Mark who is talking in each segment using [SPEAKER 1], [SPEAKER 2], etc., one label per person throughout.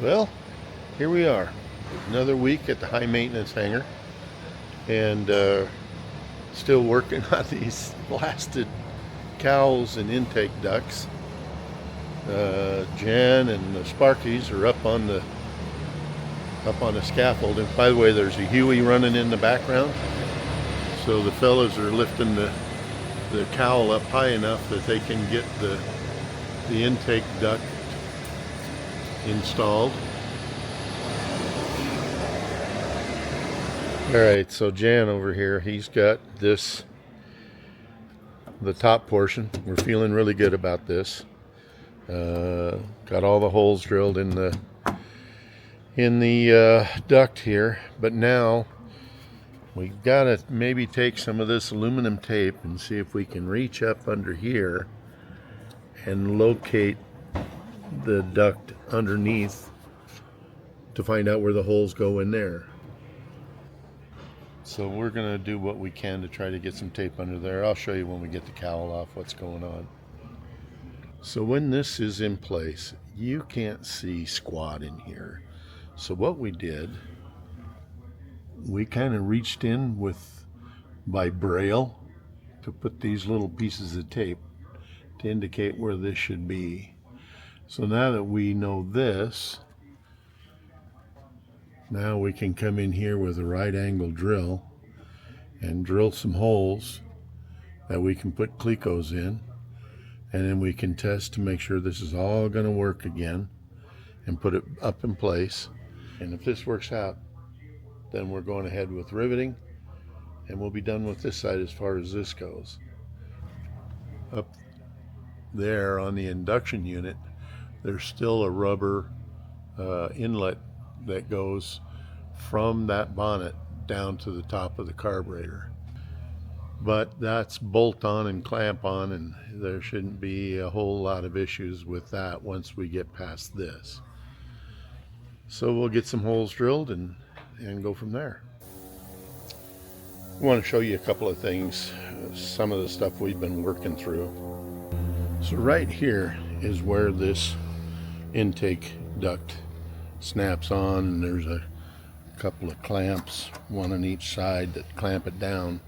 [SPEAKER 1] Well, here we are. Another week at the high maintenance hangar, and still working on these blasted cowls and intake ducts. Jan and the Sparkies are up on the scaffold. And by the way, there's a Huey running in the background. So the fellas are lifting the cowl up high enough that they can get the intake duct installed. Alright, so Jan over here, he's got the top portion. We're feeling really good about this. Got all the holes drilled in the duct here, but now we've got to maybe take some of this aluminum tape and see if we can reach up under here and locate the duct underneath to find out where the holes go in there. So we're going to do what we can to try to get some tape under there. I'll show you when we get the cowl off what's going on. So when this is in place, you can't see squat in here. So what we did, we kind of reached in by braille to put these little pieces of tape to indicate where this should be. So now that we know this, now we can come in here with a right angle drill and drill some holes that we can put clecos in, and then we can test to make sure this is all going to work again and put it up in place. And if this works out, then we're going ahead with riveting, and we'll be done with this side as far as this goes. Up there on the induction unit, there's still a rubber inlet that goes from that bonnet down to the top of the carburetor. But that's bolt on and clamp on, and there shouldn't be a whole lot of issues with that once we get past this. So we'll get some holes drilled and go from there. I want to show you a couple of things, some of the stuff we've been working through. So right here is where this intake duct snaps on, and there's a couple of clamps, one on each side, that clamp it down.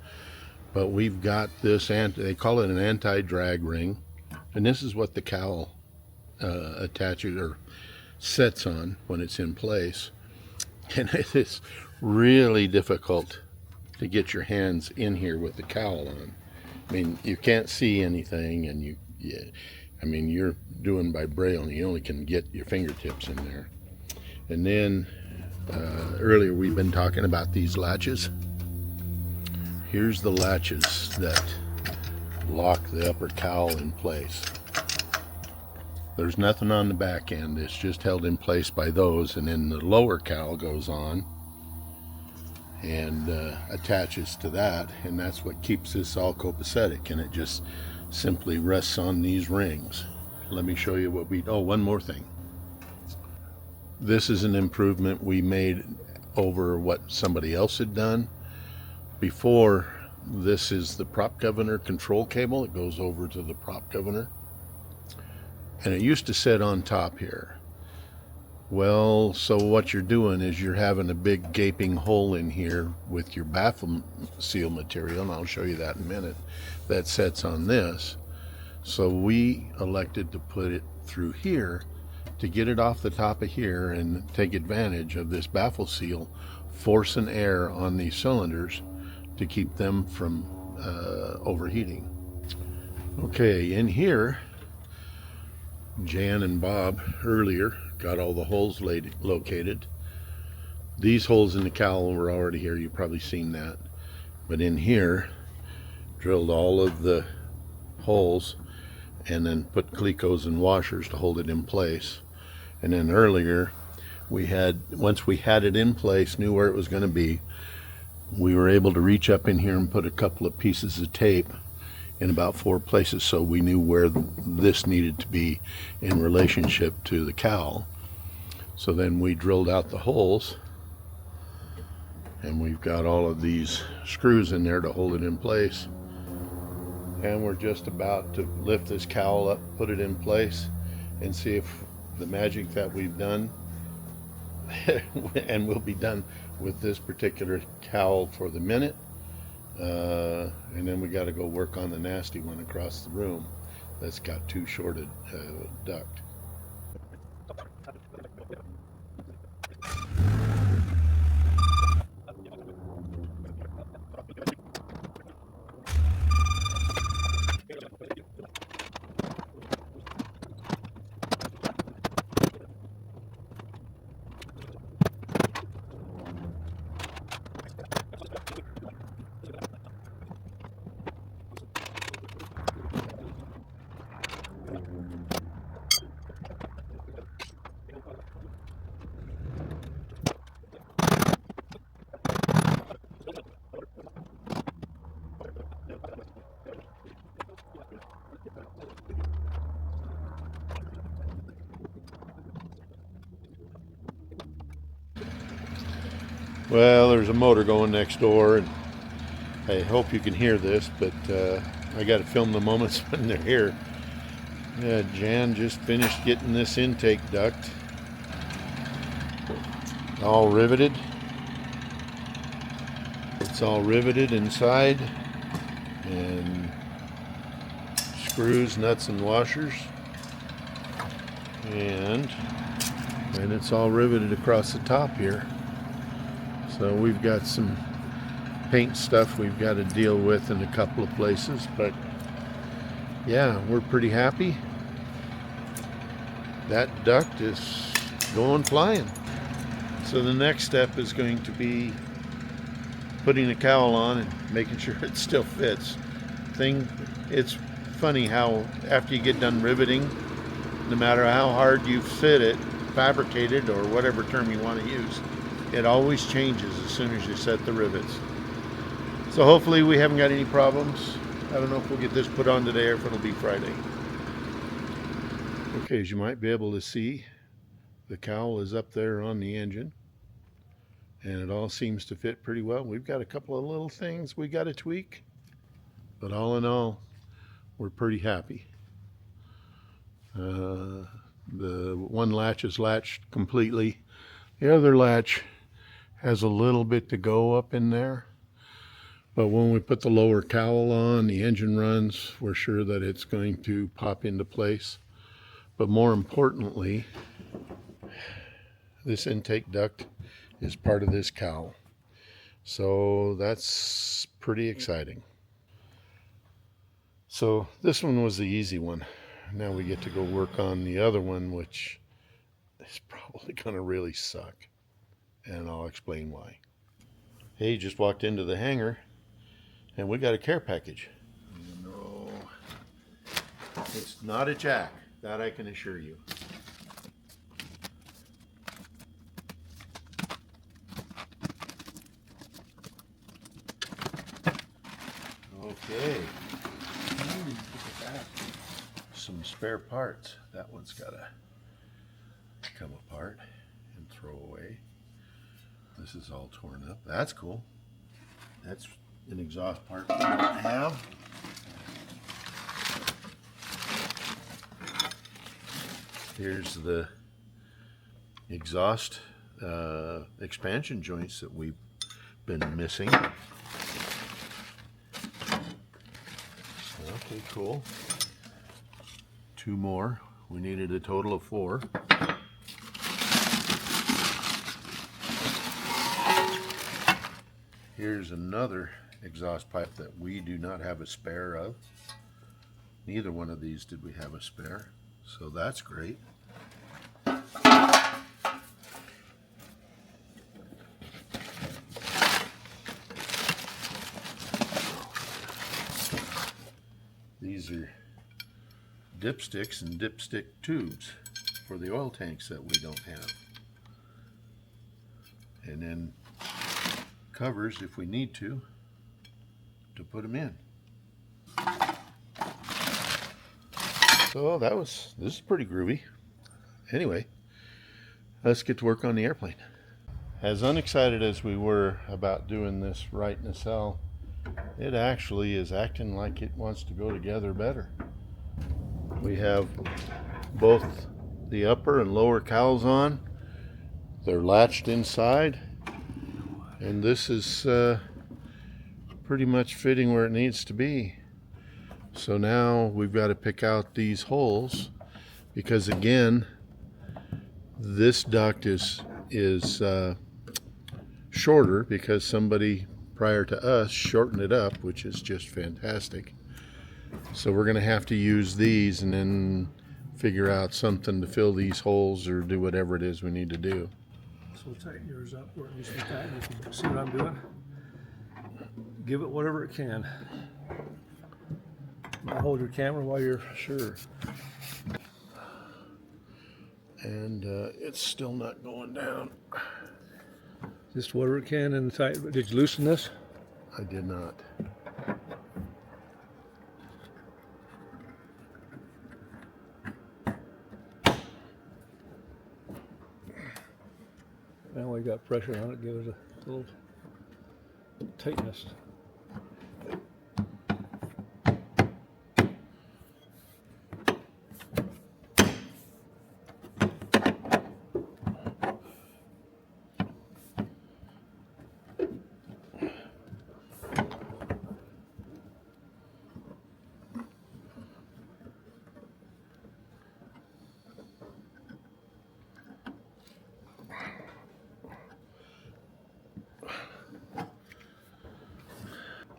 [SPEAKER 1] But we've got this, they call it an anti-drag ring, and this is what the cowl attaches or sets on when it's in place. And it is really difficult to get your hands in here with the cowl on. I mean, you can't see anything, and you're doing by braille, and you only can get your fingertips in there. And then earlier we've been talking about these latches. Here's the latches that lock the upper cowl in place. There's nothing on the back end. It's just held in place by those, and then the lower cowl goes on and attaches to that, and that's what keeps this all copacetic, and it just simply rests on these rings. Let me show you one more thing. This is an improvement we made over what somebody else had done. Before, this is the prop governor control cable. It goes over to the prop governor, and it used to sit on top here. Well, so what you're doing is you're having a big gaping hole in here with your baffle seal material, and I'll show you that in a minute, that sets on this. So we elected to put it through here to get it off the top of here and take advantage of this baffle seal forcing air on these cylinders to keep them from overheating. Okay, in here, Jan and Bob earlier got all the holes located. These holes in the cowl were already here, you've probably seen that. But in here, drilled all of the holes and then put clecos and washers to hold it in place. And then earlier, once we had it in place, knew where it was going to be, we were able to reach up in here and put a couple of pieces of tape in about 4 places, so we knew where this needed to be in relationship to the cowl. So then we drilled out the holes, and we've got all of these screws in there to hold it in place. And we're just about to lift this cowl up, put it in place, and see if the magic that we've done and we'll be done with this particular cowl for the minute. And then we got to go work on the nasty one across the room that's got too short a duct. Well, there's a motor going next door, and I hope you can hear this, but I got to film the moments when they're here. Yeah, Jan just finished getting this intake duct all riveted. It's all riveted inside, and screws, nuts, and washers, and it's all riveted across the top here. So we've got some paint stuff we've got to deal with in a couple of places, but yeah, we're pretty happy. That duct is going flying. So the next step is going to be putting a cowl on and making sure it still fits. It's funny how after you get done riveting, no matter how hard you fit it, fabricate it, or whatever term you want to use, it always changes as soon as you set the rivets. So hopefully we haven't got any problems. I don't know if we'll get this put on today or if it'll be Friday. Okay, as you might be able to see, the cowl is up there on the engine, and it all seems to fit pretty well. We've got a couple of little things we got to tweak, but all in all, we're pretty happy. The one latch is latched completely. The other latch has a little bit to go up in there, but when we put the lower cowl on, the engine runs, we're sure that it's going to pop into place. But more importantly, this intake duct is part of this cowl, so that's pretty exciting. So this one was the easy one. Now we get to go work on the other one, which is probably going to really suck, and I'll explain why. Hey, just walked into the hangar and we got a care package. No, it's not a jack, that I can assure you. Okay, some spare parts. That one's got to come apart and throw away. This is all torn up. That's cool. That's an exhaust part we don't have. Here's the exhaust expansion joints that we've been missing. Okay, cool. Two more. We needed a total of 4. Here's another exhaust pipe that we do not have a spare of. Neither one of these did we have a spare, so that's great. These are dipsticks and dipstick tubes for the oil tanks that we don't have. And then covers if we need to put them in. So this is pretty groovy. Anyway, let's get to work on the airplane. As unexcited as we were about doing this right nacelle, it actually is acting like it wants to go together better. We have both the upper and lower cowls on. They're latched inside, and this is pretty much fitting where it needs to be. So now we've got to pick out these holes, because again, this duct is shorter because somebody prior to us shortened it up, which is just fantastic. So we're going to have to use these and then figure out something to fill these holes or do whatever it is we need to do.
[SPEAKER 2] So tighten yours up where it needs to be tightened. You can see what I'm doing. Give it whatever it can. I'll hold your camera while you're sure.
[SPEAKER 1] And it's still not going down.
[SPEAKER 2] Just whatever it can and tighten. Did you loosen this?
[SPEAKER 1] I did not.
[SPEAKER 2] Now we got pressure on it. Give it a little tightness.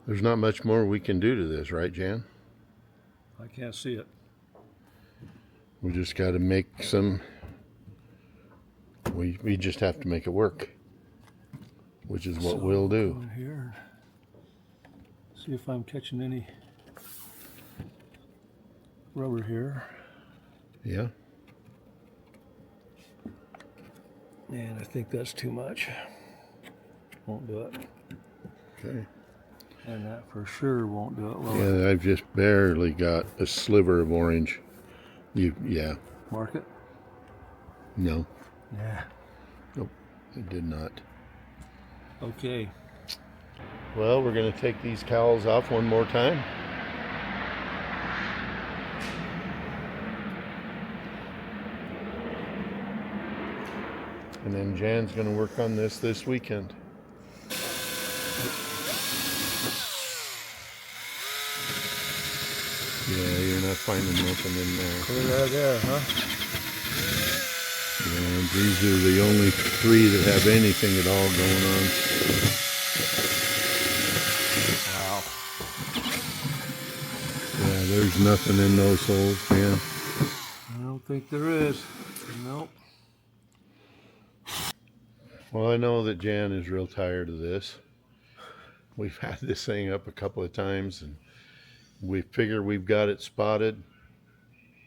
[SPEAKER 1] There's not much more we can do to this, right, Jan?
[SPEAKER 2] I can't see it.
[SPEAKER 1] We just got to make some. We just have to make it work, which is what we'll do.
[SPEAKER 2] Go in here. See if I'm catching any rubber here.
[SPEAKER 1] Yeah.
[SPEAKER 2] And I think that's too much. Won't do it.
[SPEAKER 1] Okay.
[SPEAKER 2] And that for sure won't do it. Well,
[SPEAKER 1] Yeah, I've just barely got a sliver of orange. Yeah.
[SPEAKER 2] mark it?
[SPEAKER 1] No.
[SPEAKER 2] Yeah.
[SPEAKER 1] Nope. It did not.
[SPEAKER 2] Okay.
[SPEAKER 1] Well, we're going to take these cowls off one more time. And then Jan's going to work on this weekend. Yeah, you're not finding nothing in there.
[SPEAKER 2] Clear there, huh?
[SPEAKER 1] Yeah, these are the only three that have anything at all going on.
[SPEAKER 2] Wow.
[SPEAKER 1] Yeah, there's nothing in those holes, man.
[SPEAKER 2] I don't think there is. Nope.
[SPEAKER 1] Well, I know that Jan is real tired of this. We've had this thing up a couple of times, and we figure we've got it spotted.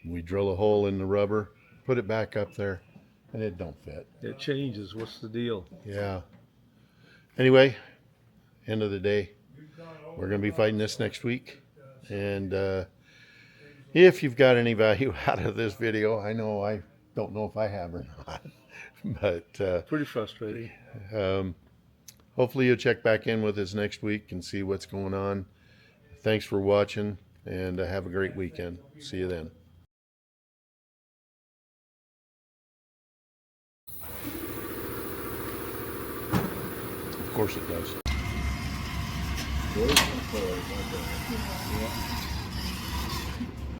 [SPEAKER 1] We drill a hole in the rubber, put it back up there, and it don't fit.
[SPEAKER 2] It changes. What's the deal?
[SPEAKER 1] Yeah. Anyway, end of the day, we're going to be fighting this next week. And if you've got any value out of this video, I don't know if I have or not. But
[SPEAKER 2] Pretty frustrating.
[SPEAKER 1] hopefully you'll check back in with us next week and see what's going on. Thanks for watching, and have a great weekend. See you then. Of course it does.